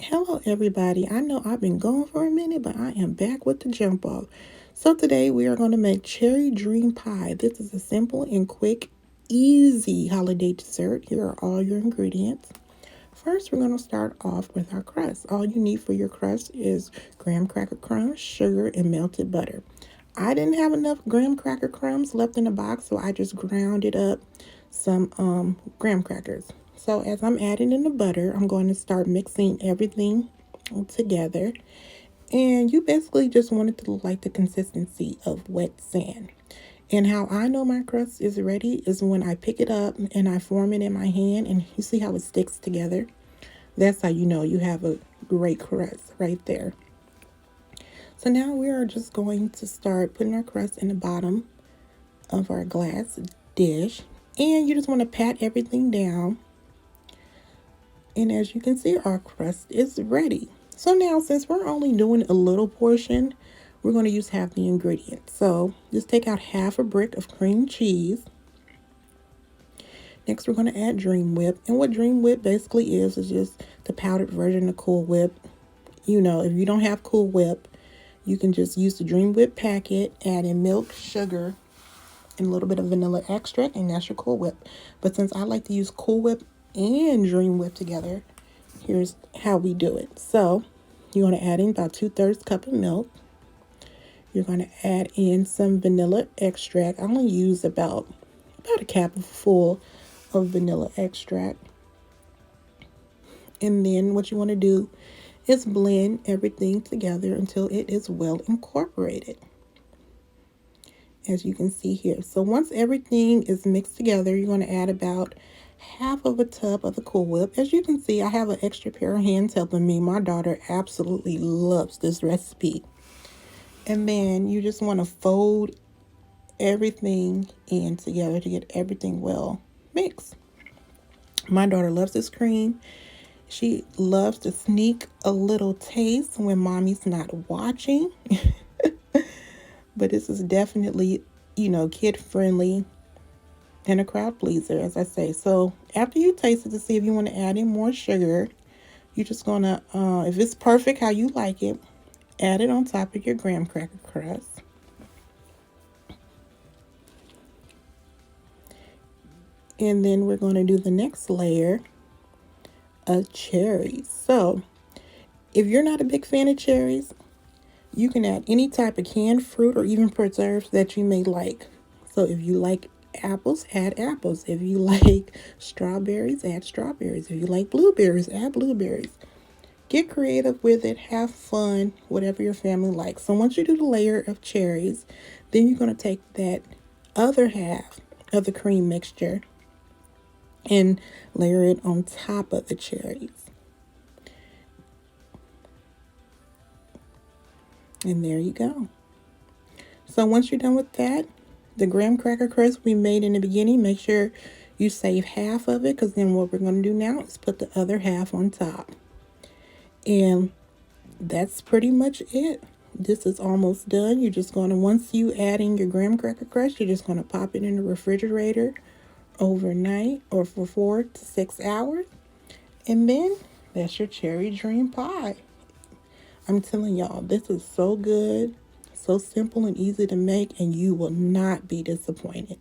Hello, everybody. I know I've been gone for a minute, but I am back with the jump off. So, today we are going to make cherry dream pie. This is a simple and quick, easy holiday dessert. Here are all your ingredients. First, we're going to start off with our crust. All you need for your crust is graham cracker crumbs, sugar, and melted butter. I didn't have enough graham cracker crumbs left in the box, so I just grounded up some graham crackers. So as I'm adding in the butter, I'm going to start mixing everything together. And you basically just want it to look like the consistency of wet sand. And how I know my crust is ready is when I pick it up and I form it in my hand, and you see how it sticks together. That's how you know you have a great crust right there. So now we are just going to start putting our crust in the bottom of our glass dish. And you just want to pat everything down. And as you can see, our crust is ready. So now, since we're only doing a little portion, we're going to use half the ingredients. So just take out half a brick of cream cheese. Next, we're going to add Dream Whip. And what Dream Whip basically is just the powdered version of Cool Whip. You know, if you don't have Cool Whip, you can just use the Dream Whip packet, add in milk, sugar, and a little bit of vanilla extract, and that's your Cool Whip. But since I like to use Cool Whip and Dream Whip together, here's how we do it. So you want to add in about 2/3 cup of milk. You're going to add in some vanilla extract. I'm going to use about a cup full of vanilla extract. And then what you want to do is blend everything together until it is well incorporated, as you can see here. So once everything is mixed together, you're going to add about half of a tub of the Cool Whip. As you can see, I have an extra pair of hands helping me. My daughter absolutely loves this recipe. And then you just want to fold everything in together to get everything well mixed. My daughter loves this cream. She loves to sneak a little taste when mommy's not watching. But this is definitely, kid friendly and a crowd pleaser, as I say. So after you taste it to see if you want to add in more sugar, you're just going to, if it's perfect how you like it, add it on top of your graham cracker crust. And then we're going to do the next layer of cherries. So if you're not a big fan of cherries, you can add any type of canned fruit or even preserves that you may like. So if you like apples, add apples. If you like strawberries, add strawberries. If you like blueberries, add blueberries. Get creative with it. Have fun, whatever your family likes. So once you do the layer of cherries, then you're going to take that other half of the cream mixture and layer it on top of the cherries. And there you go. So once you're done with that, the graham cracker crust we made in the beginning, make sure you save half of it, because then what we're going to do now is put the other half on top. And that's pretty much it. This is almost done. You're just going to, once you add in your graham cracker crust, you're just going to pop it in the refrigerator overnight or for 4 to 6 hours. And then that's your cherry dream pie. I'm telling y'all, this is so good, so simple and easy to make, and you will not be disappointed.